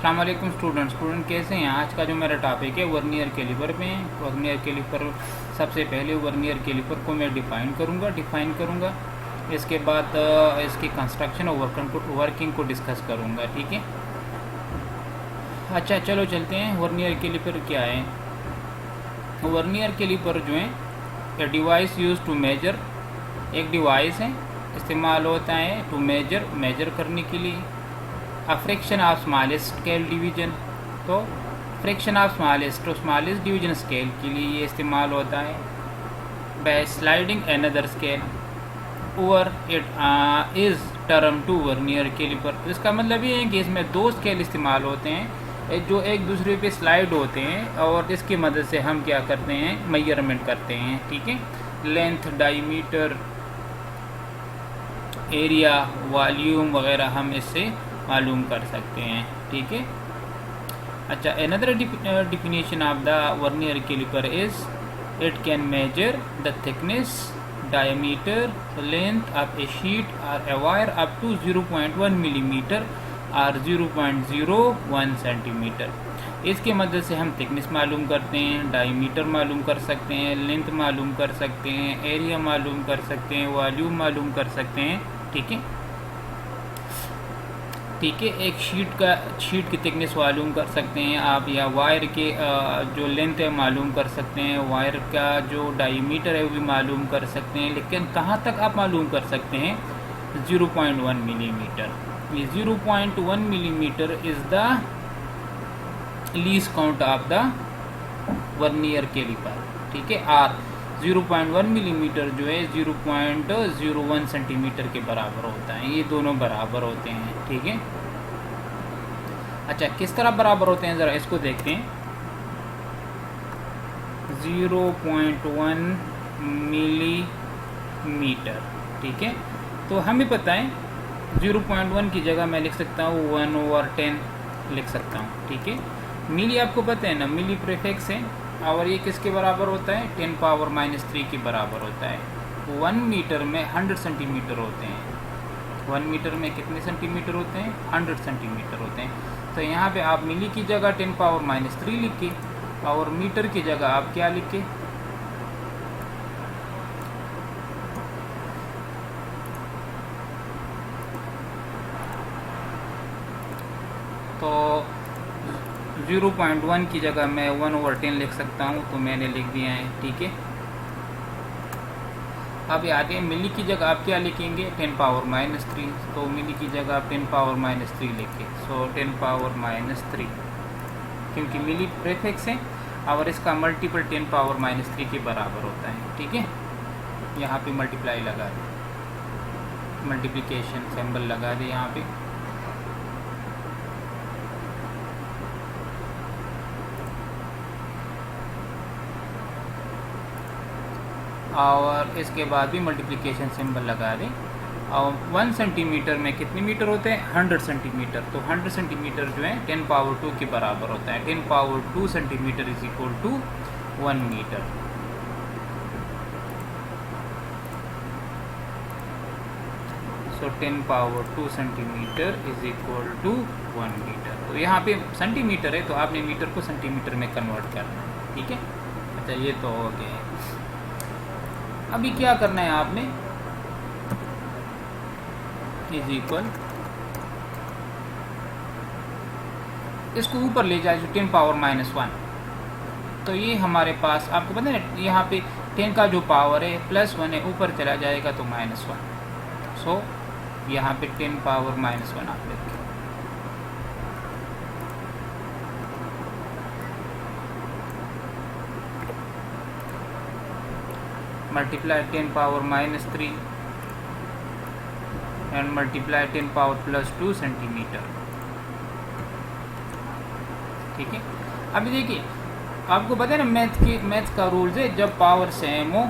अस्सलाम वालेकुम स्टूडेंट कैसे हैं। आज का जो मेरा टॉपिक है वर्नियर कैलिपर पे है। वर्नियर कैलिपर सबसे पहले वर्नियर कैलिपर को मैं डिफ़ाइन करूँगा। इसके बाद इसकी कंस्ट्रक्शन और वर्किंग को डिस्कस करूँगा। ठीक है, अच्छा चलो चलते हैं। वर्नियर कैलिपर क्या है। वर्नियर कैलिपर जो है a device use to measure, एक डिवाइस है, इस्तेमाल होता है टू मेजर करने के लिए। A fraction of smallest scale division, तो fraction of smallest division scale के लिए ये इस्तेमाल होता है। By sliding another scale over it is term to vernier calliper. तो इसका मतलब ये है कि इसमें दो स्केल इस्तेमाल होते हैं जो एक दूसरे पे स्लाइड होते हैं और इसकी मदद से हम क्या करते हैं, मेजरमेंट करते हैं। ठीक है, लेंथ, डायमीटर, एरिया, वॉल्यूम वगैरह हम इससे मालूम कर सकते हैं। ठीक है, अच्छा another definition of the vernier caliper is it can measure the thickness, diameter, length of a sheet और a wire up to 0.1 millimetre और 0.01 सेंटीमीटर। इसके मदद से हम थिकनेस मालूम करते हैं, डायमीटर मालूम कर सकते हैं, लेंथ मालूम कर सकते हैं, एरिया मालूम कर सकते हैं, वॉल्यूम मालूम कर सकते हैं। ठीक है, एक शीट की थिकनेस मालूम कर सकते हैं आप, या वायर के जो लेंथ है मालूम कर सकते हैं, वायर का जो डायमीटर है वो भी मालूम कर सकते हैं। लेकिन कहाँ तक आप मालूम कर सकते हैं, 0.1 मिलीमीटर। ये 0.1 millimetre is the least count of the vernier caliper. ठीक है, और 0.1 मिलीमीटर जो है 0.01 सेंटीमीटर के बराबर होता है। ये दोनों बराबर होते हैं। ठीक है, अच्छा किस तरह बराबर होते हैं ज़रा इसको देखते हैं। 0.1 मिलीमीटर। ठीक है, तो हमें पता है 0.1 की जगह मैं लिख सकता हूँ 1/10 लिख सकता हूँ। ठीक है, मिली आपको पता है ना, मिली प्रीफिक्स है और ये किसके बराबर होता है, 10⁻³ के बराबर होता है। 1 मीटर में 100 सेंटीमीटर होते हैं। 1 मीटर में कितने सेंटीमीटर होते हैं, 100 सेंटीमीटर होते हैं। तो यहाँ पे आप मिली की जगह 10⁻³ लिख के और मीटर की जगह आप क्या लिख के, तो 0.1 की जगह मैं 1/10 लिख सकता हूँ, तो मैंने लिख दिया है। ठीक है, अब आगे मिली की जगह आप क्या लिखेंगे, 10⁻³ तो मिली की जगह आप 10⁻³ लिखें। सो 10⁻³ क्योंकि मिली प्रीफिक्स है और इसका मल्टीपल 10⁻³ के बराबर होता है। ठीक है, यहाँ पे मल्टीप्लाई लगा दें, मल्टीप्लिकेशन सिंबल लगा दें यहाँ पे। और इसके बाद भी मल्टीप्लिकेशन सिंबल लगा दें। और 1 सेंटीमीटर में कितने मीटर होते हैं, 100 सेंटीमीटर। तो 100 सेंटीमीटर जो है 10⁻² के बराबर होता है। 10⁻² centimetre is equal to 1 metre. So 10⁻² centimetre is equal to 1 metre. तो यहाँ पे सेंटीमीटर है तो आपने मीटर को सेंटीमीटर में कन्वर्ट करना है। ठीक है, अच्छा ये तो हो गया। अभी क्या करना है आपने, इज इक्वल, इसको ऊपर ले जाए 10⁻⁻1। तो ये हमारे पास आपको पता है यहाँ पे 10 का जो पावर है +1 है, ऊपर चला जाएगा तो -1। सो यहाँ पे 10⁻⁻1 आप लिखें। multiply 10⁻³ and multiply 10⁻+2 centimetre. ठीक है, अभी देखिए आपको पता है ना मैथ का रूल्स है, जब पावर सेम हो,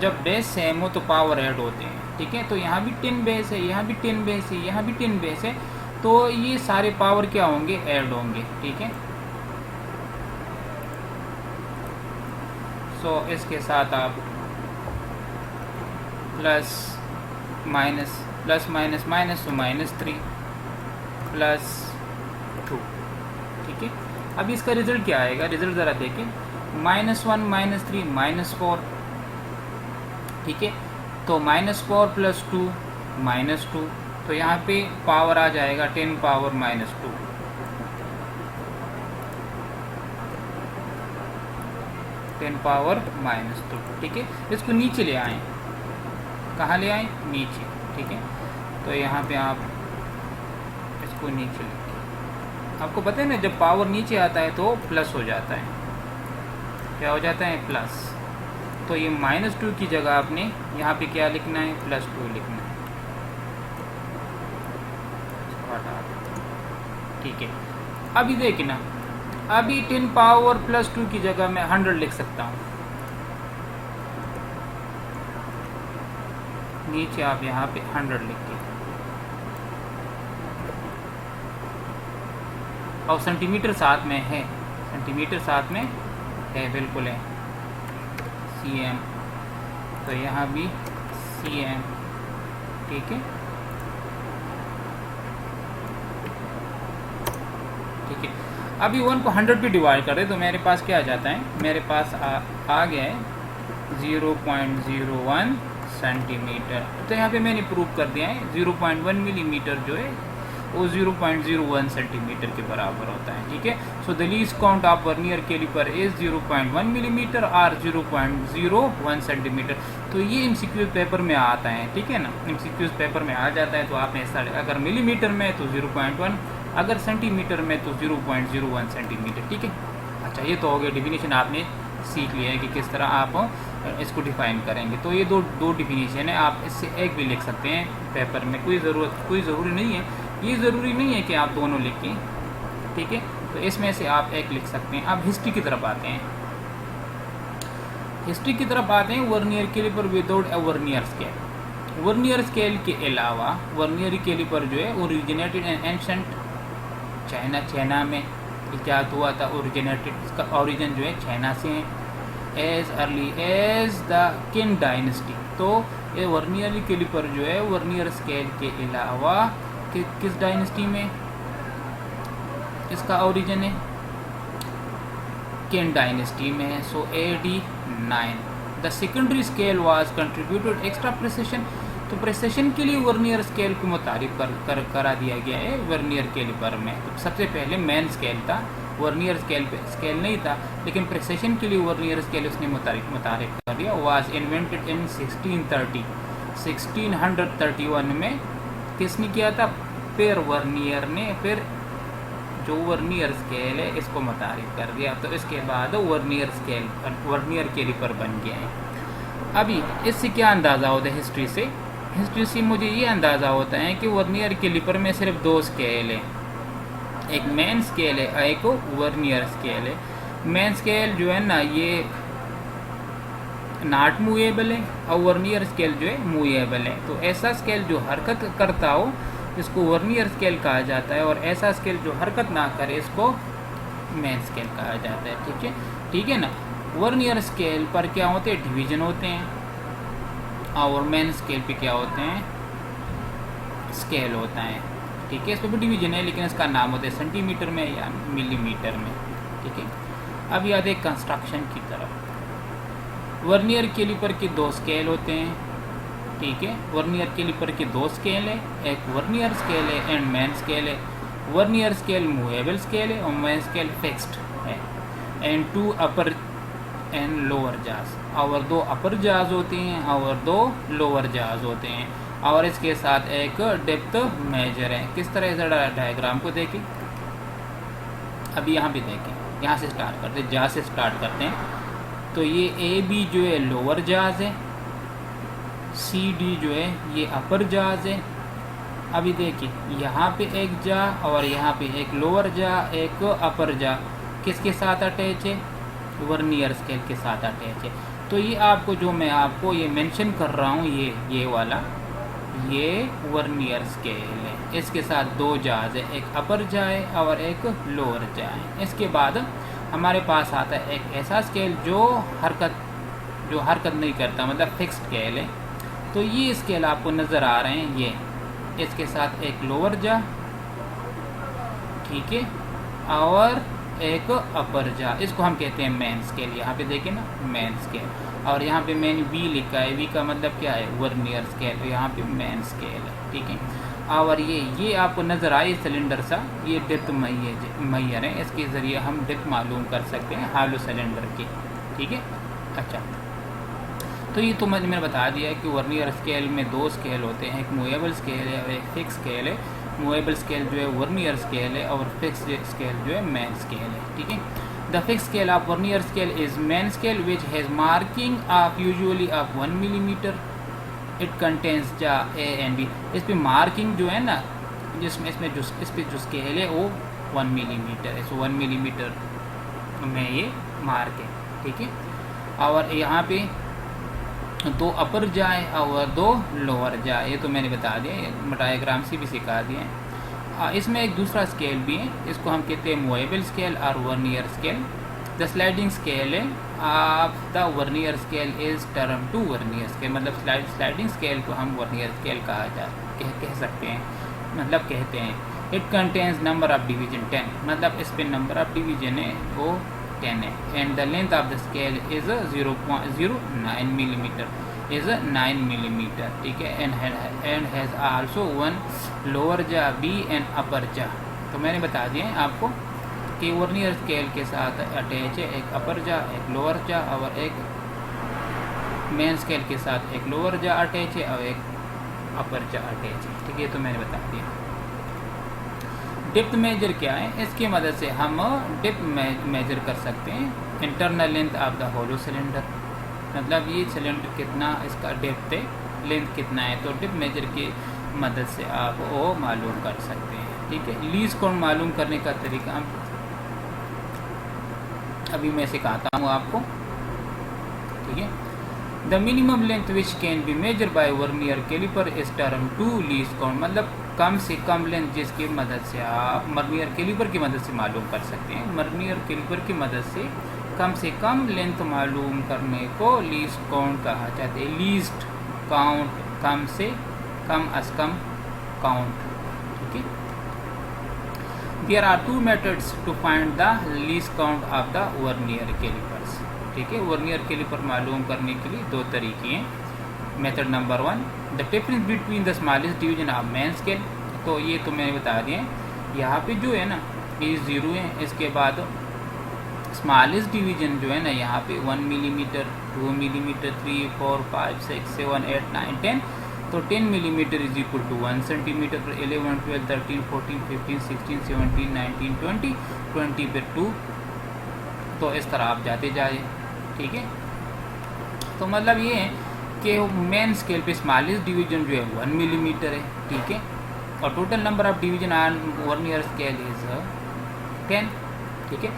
जब बेस सेम हो तो पावर ऐड होते हैं। ठीक है, तो यहाँ भी 10 बेस है, यहाँ भी 10 बेस है, यहाँ भी 10 बेस है, तो ये सारे पावर क्या होंगे, ऐड होंगे। ठीक है, सो इसके साथ आप प्लस माइनस तो -3 प्लस 2। ठीक है, अब इसका रिजल्ट क्या आएगा, रिजल्ट ज़रा देखें, -1 -3 -4। ठीक है, तो -4 + 2 -2, तो यहाँ पे पावर आ जाएगा 10 पावर -2। 10 पावर -2। ठीक है, इसको नीचे ले आएँ, कहाँ ले आएँ, नीचे। ठीक है, तो यहाँ पे आप इसको नीचे लेके, आपको पता है ना जब पावर नीचे आता है तो प्लस हो जाता है, क्या हो जाता है, प्लस। तो ये -2 की जगह आपने यहाँ पे क्या लिखना है, +2 लिखना है। ठीक है, अभी देखना, अभी 10 पावर +2 की जगह मैं 100 लिख सकता हूँ। नीचे आप यहाँ पे 100 लिख के, और सेंटीमीटर साथ में है, सेंटीमीटर साथ में है, बिल्कुल है, cm, तो यहाँ भी cm। ठीक है, ठीक है, अभी 1 को 100 पे डिवाइड करें तो मेरे पास क्या आ जाता है, मेरे पास आ गया है 0.01 सेंटीमीटर। तो यहाँ पे मैंने प्रूव कर दिया है 0.1 मिलीमीटर जो है वो 0.01 सेंटीमीटर के बराबर होता है। ठीक है, so the least count of vernier caliper is 0.1 millimetre और 0.01 सेंटीमीटर। तो ये एमसीक्यू पेपर में आता है। ठीक है ना, एमसीक्यू पेपर में आ जाता है, तो आपने अगर मिलीमीटर में तो 0.1, अगर सेंटीमीटर में तो 0.01 सेंटीमीटर। ठीक है, अच्छा, ये तो हो गया डिफिनीशन, आपने सीख लिया है कि किस तरह आप इसको डिफाइन करेंगे। तो ये दो डिफिनीशन है, आप इससे एक भी लिख सकते हैं पेपर में, कोई ज़रूरी नहीं है, ये ज़रूरी नहीं है कि आप दोनों लिखें। ठीक है, तो इसमें से आप एक लिख सकते हैं। अब हिस्ट्री की तरफ आते हैं, हिस्ट्री की तरफ आते हैं। Vernier caliper without a vernier scale, vernier scale के अलावा वर्नियर कैलिपर जो है ओरिजिनेटेड इन एंशंट चाइना में इजाद हुआ था, ओरिजिनेटेड, इसका ओरिजिन जो है चाइना से है, एज अर्ली एज द किन डायनेस्टी। तो ये वर्नियर कैलिपर जो है वर्नियर स्केल के अलावा किस डायनेस्टी में इसका ओरिजिन है, किन डायनेस्टी में है। सो AD 9 the secondary scale was contributed extra precision. तो प्रिसिशन के लिए वर्नियर स्केल को मुतारिफ करा दिया गया है वर्नियर कैलिपर में। तो सबसे पहले मेन स्केल था, वर्नियर स्केल नहीं था, लेकिन प्रिसिशन के लिए वर्नियर स्केल उसने मुतारिफ कर दिया। वाज इन्वेंटेड इन 1631 में। किसने किया था, फिर वर्नियर ने, फिर जो वर्नियर स्केल है इसको मुतारिफ कर दिया। तो इसके बाद वर्नियर कैलिपर बन गया है। अभी इससे क्या अंदाज़ा होता है, हिस्ट्री से मुझे ये अंदाज़ा होता है कि वर्नियर कैलिपर में सिर्फ 2 स्केल है, एक मेन स्केल है, एक वर्नियर स्केल है। मेन स्केल जो है ना ये नॉट मूवेबल है, और वर्नियर स्केल जो है मूवेबल है। तो ऐसा स्केल जो हरकत करता हो इसको वर्नियर स्केल कहा जाता है, और ऐसा स्केल जो हरकत ना करे इसको मेन स्केल कहा जाता है। ठीक है ना, वर्नियर स्केल पर क्या होते हैं, डिवीजन होते हैं, और मेन स्केल पे क्या होते हैं, स्केल होता है। ठीक है, इसमें भी डिवीजन है, लेकिन इसका नाम होता है सेंटीमीटर में या मिलीमीटर में। ठीक है, अब याद है कंस्ट्रक्शन की तरफ। वर्नियर कैलिपर के 2 स्केल होते हैं। ठीक है, वर्नियर कैलिपर के 2 स्केल है, एक वर्नियर स्केल है एंड मेन स्केल है। वर्नियर स्केल मूवेबल स्केल है और मेन स्केल फिक्स्ड है। एंड 2 अपर एंड लोअर जाज, और 2 अपर जाज होते हैं और 2 लोअर जाज होते हैं, और इसके साथ एक डेप्थ मेजर है। किस तरह से डायग्राम को देखें, अभी यहाँ भी देखें, यहाँ से स्टार्ट करते हैं, जाज से स्टार्ट करते हैं। तो ये AB जो है लोअर जाज है, CD जो है ये अपर जाज है। अभी देखिए यहाँ पे एक जा और यहाँ पे एक लोअर जा, एक अपर जा, किसके साथ अटैच है, वर्नियर स्केल के साथ अटैच है। तो ये आपको जो मैं आपको ये मेंशन कर रहा हूँ, ये वाला ये वर्नियर स्केल है, इसके साथ 2 जाज है, एक अपर जा है और एक लोअर जा है। इसके बाद हमारे पास आता है एक ऐसा स्केल जो हरकत नहीं करता, मतलब फिक्स स्केल है। तो ये स्केल आपको नज़र आ रहे हैं, ये इसके साथ एक लोअर जा, ठीक है, और एक अपर जा, इसको हम कहते हैं मेन स्केल। यहाँ पे देखिए ना, मेन स्केल, और यहाँ पे मैंने वी लिखा है, वी का मतलब क्या है, वर्नियर स्केल, तो यहाँ पे मेन स्केल है, ठीक है। और ये आपको नज़र आए सिलेंडर सा, ये डेप्थ मैयर है, इसके ज़रिए हम डेप्थ मालूम कर सकते हैं हालो सिलेंडर की, ठीक है। अच्छा, तो ये तो मैंने बता दिया है कि वर्नियर स्केल में दो स्केल होते हैं, एक मूवेबल स्केल है और एक फिक्स स्केल है। मूवेबल स्केल जो है वर्नियर स्केल है और फिक्स स्केल जो है मेन स्केल है, ठीक है। The fix scale of vernier scale is main scale which has marking of usually of 1 millimetre. It contains जा ए एंड बी। इस पर मार्किंग जो है ना, जिसमें इस पर जो स्केल है वो 1 मिलीमीटर है, सो 1 मिलीमीटर में ये मार्क है, ठीक है। और यहाँ पे दो अपर जाए और दो लोअर जाए, ये तो मैंने बता दिया, डायग्राम से भी सिखा दिए हैं। इसमें एक दूसरा स्केल भी है, इसको हम कहते हैं मूवेबल स्केल और vernier scale. The sliding scale of the vernier scale is term to vernier scale, मतलब स्लाइडिंग स्केल को हम वर्नियर स्केल कह सकते हैं, मतलब कहते हैं। It contains number of division 10, मतलब इस पर नंबर ऑफ डिवीजन है वो 10 है। And the length of the scale is 0.09 millimetre, is 9 millimetre, ठीक है। And has also one lower जा बी एंड अपर जा। तो मैंने बता दिया है आपको कि वर्नियर स्केल के साथ अटैच है एक अपर जा, एक लोअर जा, और एक मेन स्केल के साथ एक लोअर जा अटैच है और एक अपर जा अटैच है, ठीक है। तो मैंने बता दिया। डेप्थ मेजर क्या है, इसकी मदद से हम डेप्थ मेजर कर सकते हैं। Internal length of the hollow cylinder, मतलब ये सिलेंडर कितना इसका डेप्थ है, लेंथ कितना है, तो डेप्थ मेजर की मदद से आप वो मालूम कर सकते हैं, ठीक है। लीज काउंट मालूम करने का तरीका अभी मैं सिखाता हूँ आपको, ठीक है। The minimum length which can be measure by vernier caliper is term to least count, मतलब कम से कम लेंथ जिसकी मदद से आप वर्नियर कैलिपर की मदद से मालूम कर सकते हैं। वर्नियर कैलिपर की मदद से कम लेंथ मालूम करने को लीस्ट काउंट कहा जाता है। लीस्ट काउंट, कम से कम अज कम काउंट, ठीक है। There are 2 methods to find the least count of the vernier calipers, ठीक है। वर्नियर कैलिपर मालूम करने के लिए दो तरीके हैं। Method number 1, the difference between the smallest division of main scale, तो ये तो मैंने बता दिए। यहाँ पे जो है ना ये 0 है, इसके बाद स्मॉलेस्ट डिवीजन जो है ना यहाँ पे 1 मिलीमीटर, 2 मिलीमीटर, 3, 4, 5, 6, 7, 8, 9, 10, तो 10 millimetre is equal to 1 centimetre, 11, 12, 13, 14, 15, 16, 17, 19, 20, 20 पे 2, तो इस तरह आप जाते जाए, ठीक है। तो मतलब ये है कि मेन स्केल पे स्मॉलेस्ट डिवीजन जो है 1 मिलीमीटर है, ठीक है, और total number of division on vernier scale is 10, ठीक है,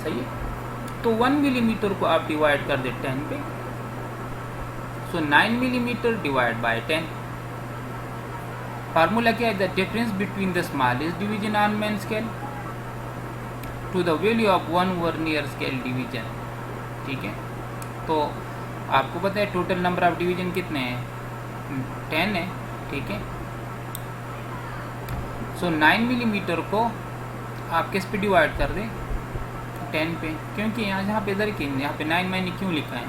सही है। तो 1 मिलीमीटर को आप डिवाइड कर दे 10 पे, so 9 millimetre divide by 10। Formula क्या है, the difference between the smallest division on main scale to the value of 1 vernier scale division, ठीक है। तो आपको पता है टोटल नंबर ऑफ डिवीजन कितने हैं, 10 है, ठीक है। सो 9 मिलीमीटर को आप किस पे डिवाइड कर दें, 10 पे, क्योंकि यहाँ पे इधर यहाँ पे 9 मैंने क्यों लिखा है,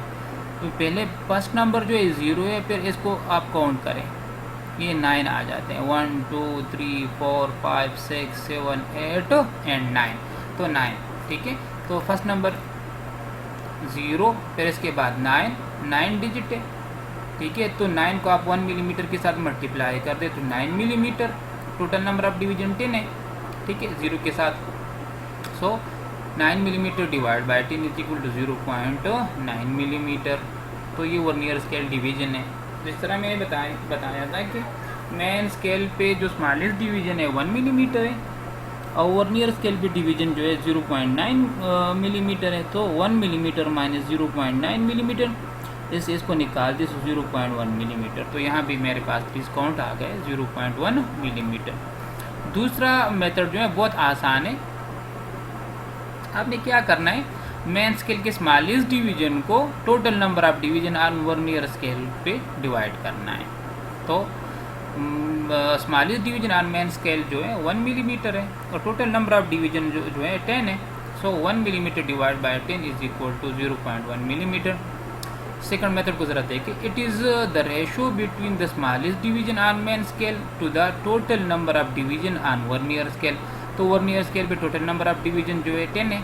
तो पहले फर्स्ट नंबर जो है 0 है, फिर इसको आप काउंट करें, ये 9 आ जाते हैं, 1, 2, 3, 4, 5, 6, 7, 8 एंड 9, तो 9, ठीक है। तो फर्स्ट नंबर 0, फिर इसके बाद 9 डिजिट है, ठीक है। तो 9 को आप 1 मिलीमीटर के साथ मल्टीप्लाई कर दे तो 9 millimetre, total number of division 10 है, ठीक है, 0 के साथ। So 9 millimetre divide by 10 is equal to 0.9 millimetre, तो ये वर्नियर स्केल डिवीजन है। जिस तरह मैंने बताया था कि मेन स्केल पे जो स्मॉलेस्ट डिवीजन है 1 मिलीमीटर है, और वर्नियर स्केल पे डिवीजन जो है 0.9 मिलीमीटर है, तो 1 मिलीमीटर माइनस 0.9 मिलीमीटर, इसको निकाल दे 0.1 मिलीमीटर, तो यहाँ भी मेरे पास डिस्काउंट आ गया 0.1 मिलीमीटर। दूसरा मेथड जो है बहुत आसान है, आपने क्या करना है, मेन स्केल के स्मॉलेस्ट डिवीजन को total number of division on vernier scale पे डिवाइड करना है। तो smallest division on main scale जो है 1 मिलीमीटर है और टोटल नंबर ऑफ डिवीजन जो है 10 है। So 1 millimetre divide by 10 is equal to 0.1 millimetre. Second method को जरा देखें। It is the ratio between the smallest division on main scale to the total number of division on vernier scale. तो vernier scale पे total number of division जो है 10 है,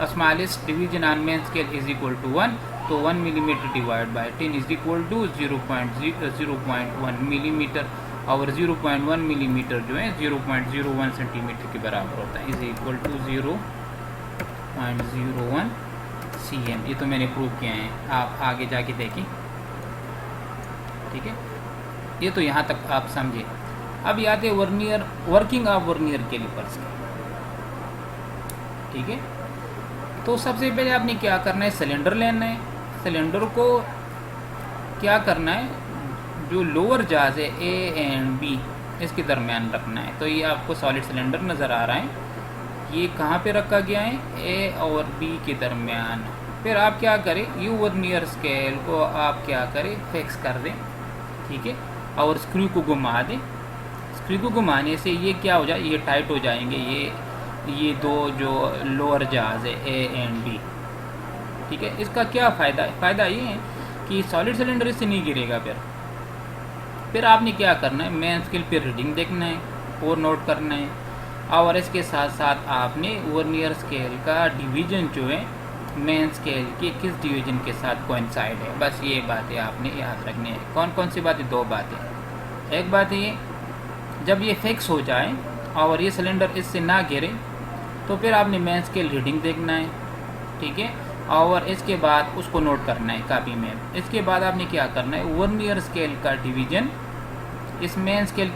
smallest division on main scale is equal to 1, तो 1 millimetre divide by 10 is equal to 0.1 millimetre और 0.1 millimetre जो है 0.01 centimetre के बराबर होता है, इज इक्वल टू 0.01 cm। ये तो मैंने प्रूव किया है, आप आगे जाके देखिए, ठीक है। ये तो यहाँ तक आप समझे। अब आते हैं vernier, working of vernier calipers की, ठीक है। तो सबसे पहले आपने क्या करना है, सिलेंडर लेना है। सिलेंडर को क्या करना है, जो लोअर जाज है ए एंड बी इसके दरमियान रखना है। तो ये आपको सॉलिड सिलेंडर नज़र आ रहा है, ये कहाँ पे रखा गया है, ए और बी के दरमियान। फिर आप क्या करें, यू वर्नियर स्केल को आप क्या करें, फिक्स कर दें, ठीक है, और स्क्रू को घुमा दें। स्क्रू को घुमाने से ये क्या हो जाए, ये टाइट हो जाएंगे, ये दो जो लोअर जहाज है ए एंड बी, ठीक है। इसका क्या फ़ायदा है, फ़ायदा ये है कि सॉलिड सिलेंडर इससे नहीं गिरेगा। फिर आपने क्या करना है, मेन स्केल पे रीडिंग देखना है और नोट करना है, और इसके साथ साथ आपने वर्नियर स्केल का डिवीज़न जो है मेन स्केल के किस डिवीज़न के साथ कोइंसाइड है, बस ये बातें आपने याद रखनी है। कौन कौन सी बातें, दो बातें। एक बात ये, जब ये फिक्स हो जाए और ये सिलेंडर इससे ना गिरे तो फिर आपने मेन स्केल रीडिंग देखना है, ठीक है, और इसके बाद उसको नोट करना है कॉपी में। इसके बाद आपने क्या करना है, वर्नियर स्केल का डिवीज़न इस मेन स्केल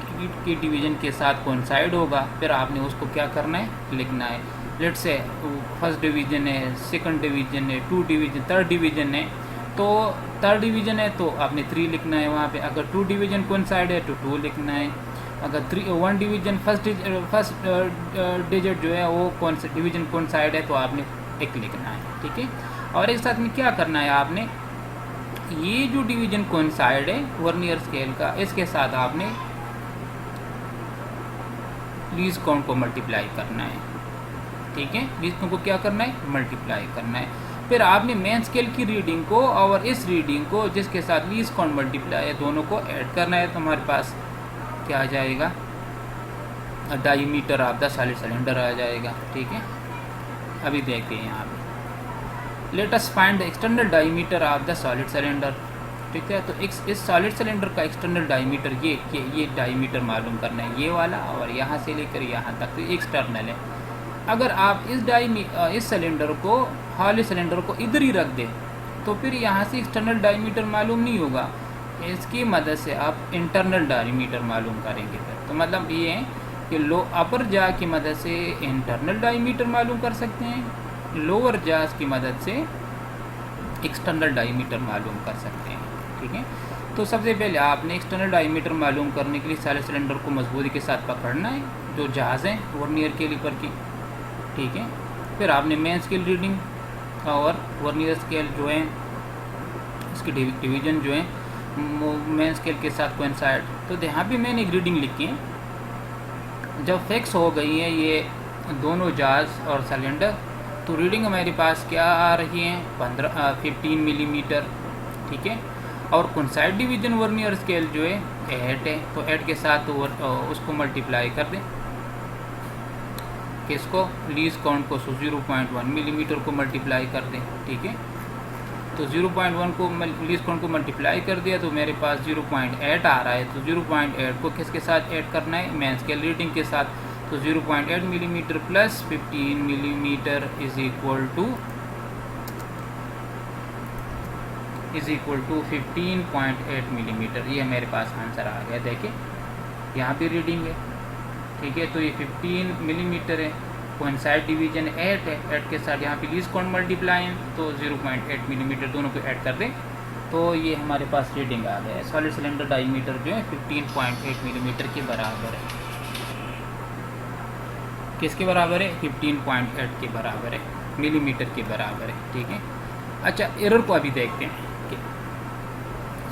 की डिवीज़न के साथ कोइंसाइड होगा, फिर आपने उसको क्या करना है, लिखना है। लेट्स से फर्स्ट डिवीज़न है, सेकंड डिवीज़न है, 2 डिवीज़न, थर्ड डिवीज़न है, तो थर्ड डिवीज़न है तो आपने 3 लिखना है वहाँ पे। अगर 2 डिवीज़न कोइंसाइड है तो 2 लिखना है। अगर 1 डिवीज़न फर्स्ट डिजिट जो है वो कौन सा डिवीज़न कोइंसाइड है तो आपने 1 लिखना है, ठीक है। और एक साथ में क्या करना है, आपने ये जो डिवीज़न कोइंसाइड है वर्नियर स्केल का, इसके साथ आपने लीस्ट काउंट को मल्टीप्लाई करना है, ठीक है। लीस्ट काउंट को क्या करना है, मल्टीप्लाई करना है। फिर आपने मेन स्केल की रीडिंग को और इस रीडिंग को जिसके साथ लीस्ट काउंट मल्टीप्लाई है दोनों को ऐड करना है, तो हमारे पास क्या आ जाएगा, diameter of the solid cylinder आ जाएगा, ठीक है। अभी देखते हैं यहाँ पे, let us find the external diameter of the solid cylinder, ठीक है। तो इस सॉलिड सिलेंडर का एक्सटर्नल डायमीटर ये डायमीटर मालूम करना है, ये वाला, और यहाँ से लेकर यहाँ तक तो एक्सटर्नल है। अगर आप इस सिलेंडर को, हॉली सिलेंडर को इधर ही रख दें तो फिर यहाँ से एक्सटर्नल डायमीटर मालूम नहीं होगा, इसकी मदद से आप इंटरनल डायमीटर मालूम करेंगे। तो मतलब ये है कि अपर जा की मदद से इंटरनल डायमीटर मालूम कर सकते हैं, लोअर जाज की मदद से एक्सटर्नल डायमीटर मालूम कर सकते हैं, ठीक है। तो सबसे पहले आपने एक्सटर्नल डायमीटर मालूम करने के लिए सॉलिड सिलेंडर को मजबूती के साथ पकड़ना है, जो जहाज़ हैं वर्नियर कैलिपर की, ठीक है। फिर आपने मेन स्केल रीडिंग और वर्नियर स्केल जो है इसकी डिवीज़न जो है मेन स्केल के साथ कोइंसाइड, तो यहाँ पे मैंने एक रीडिंग लिखी है। जब फिक्स हो गई है ये दोनों जहाज़ और सिलेंडर, तो रीडिंग हमारे पास क्या आ रही है, 15 मिलीमीटर, ठीक है। और कोइंसाइड डिवीज़न वर्नियर स्केल जो है 8 है, तो 8 के साथ उसको मल्टीप्लाई कर दें, किसको, लीस्ट काउंट को, 0.1 मिलीमीटर को मल्टीप्लाई कर दें, ठीक है। तो 0.1 को लीस्ट काउंट को मल्टीप्लाई कर दिया तो मेरे पास 0.8 आ रहा है। तो 0.8 को किसके साथ ऐड करना है, मेन स्केल रीडिंग के साथ। तो 0.8 millimetre plus 15 millimetre is equal to 15.8 millimetre. ये मेरे पास आंसर आ गया, देखिए यहाँ भी रीडिंग है, ठीक है। तो ये 15 मिलीमीटर है, कोइंसाइड डिवीजन 8 है, 8 के साथ यहाँ पे लीस्ट काउंट मल्टीप्लाई है, तो 0.8 मिलीमीटर दोनों को ऐड कर दें तो ये हमारे पास रीडिंग आ गया है। सॉलिड सिलेंडर डायमीटर जो है 15.8 मिलीमीटर के बराबर है। किसके बराबर है, 15.8 के बराबर है, मिलीमीटर के बराबर है, ठीक है। अच्छा, एरर को अभी देखते हैं कि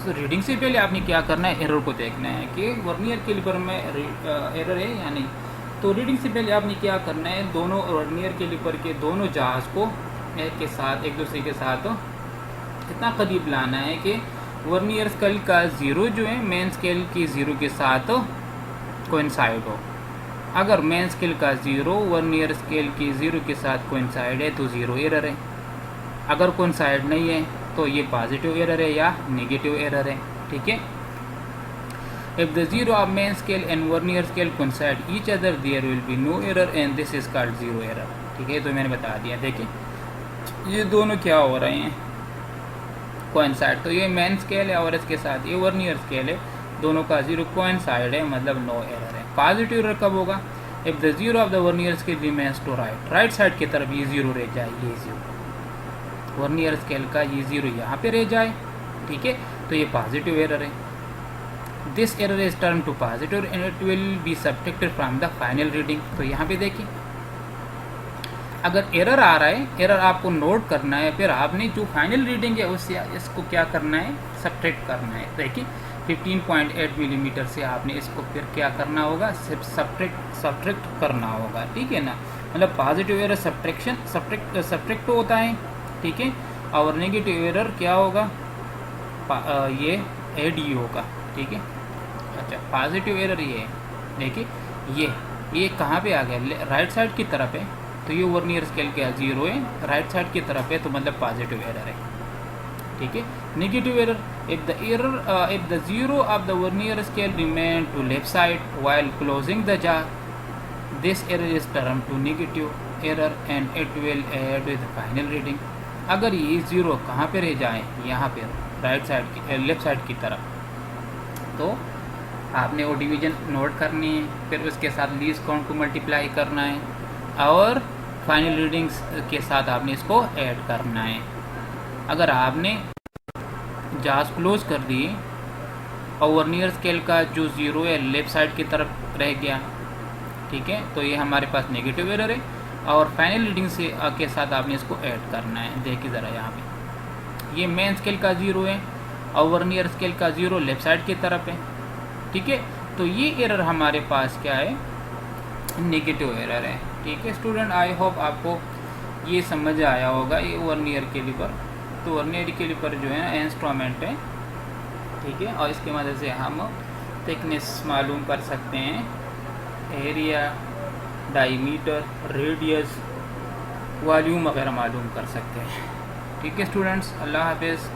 रीडिंग से पहले आपने क्या करना है, एरर को देखना है कि वर्नियर कैलिपर में एरर है या नहीं। तो रीडिंग से पहले आपने क्या करना है, दोनों वर्नियर कैलिपर के दोनों जहाज़ को एक दूसरे के साथ इतना करीब लाना है कि वर्नियर स्केल का ज़ीरो जो है मेन स्केल की ज़ीरो के साथ कोइंसाइड हो। अगर मेन स्केल का ज़ीरो वर्नियर स्केल की ज़ीरो के साथ कोइंसाइड है तो ज़ीरो एरर है। अगर कोइंसाइड नहीं है तो ये पॉजिटिव एरर है या नेगेटिव एरर है। ठीक है, if the zero of main scale and vernier scale coincide each other there will be no error and this is called zero error. ठीक है, तो मैंने बता दिया। देखिए ये दोनों क्या हो रहे हैं, कोइंसाइड। तो ये मेन स्केल है और इसके साथ ये वर्नियर स्केल है, दोनों का जीरो कोइंसाइड है, मतलब नो एरर है। पॉजिटिव एरर कब होगा, if the zero of the vernier scale remains to right side की तरफ ये जीरो रह जाए, ये जीरो वर्नियर स्केल का ये जीरो यहाँ पे रह जाए। ठीक है, तो ये पॉजिटिव एरर है। This error is turn to positive and it will be subtracted from the final reading. तो यहाँ पे देखिए अगर एरर आ रहा है, एरर आपको नोट करना है, फिर आपने जो फाइनल रीडिंग है उससे इसको क्या करना है, सब्ट्रैक्ट करना है। देखिए 15.8 मिलीमीटर से आपने इसको फिर क्या करना होगा, सब्ट्रैक्ट करना होगा। ठीक है ना, मतलब पॉजिटिव एरर सब्ट्रैक्ट होता है। ठीक है, और नेगेटिव एरर क्या होगा, ये ऐड ही होगा। ठीक है, अच्छा पॉजिटिव एरर ये है, देखिए ये कहाँ पे आ गया, राइट साइड की तरफ है, तो ये वर्नियर स्केल का जीरो है, राइट साइड की तरफ है, तो मतलब पॉजिटिव एरर है। ठीक है, negative error, if the zero of the vernier scale remain to left side while closing the jar, this error is turn to negative error and it will add with final reading. अगर ये zero कहाँ पे रह जाए, यहाँ पे right side की left side की तरफ, तो आपने वो डिवीजन नोट करनी है, फिर उसके साथ लीस्ट काउंट को मल्टीप्लाई करना है और फाइनल रीडिंग्स के साथ आपने इसको ऐड करना है। अगर आपने जाज क्लोज कर दिए और वर्नियर स्केल का जो ज़ीरो है लेफ्ट साइड की तरफ रह गया, ठीक है, तो ये हमारे पास नेगेटिव एरर है और फाइनल रीडिंग से के साथ आपने इसको ऐड करना है। देखिए ज़रा यहाँ पे ये मेन स्केल का ज़ीरो है और वर्नियर स्केल का ज़ीरो लेफ्ट साइड की तरफ है। ठीक है, तो ये एरर हमारे पास क्या है, नेगेटिव एरर है। ठीक है स्टूडेंट, आई होप आपको ये समझ आया होगा। ये वर्नियर कैलिपर, तो वर्नियर कैलिपर जो है इंस्ट्रूमेंट है। ठीक है, और इसकी मदद से हम थिकनेस मालूम कर सकते हैं, एरिया, डायमीटर, रेडियस, वॉल्यूम वगैरह मालूम कर सकते हैं। ठीक है स्टूडेंट्स, अल्लाह हाफिज़।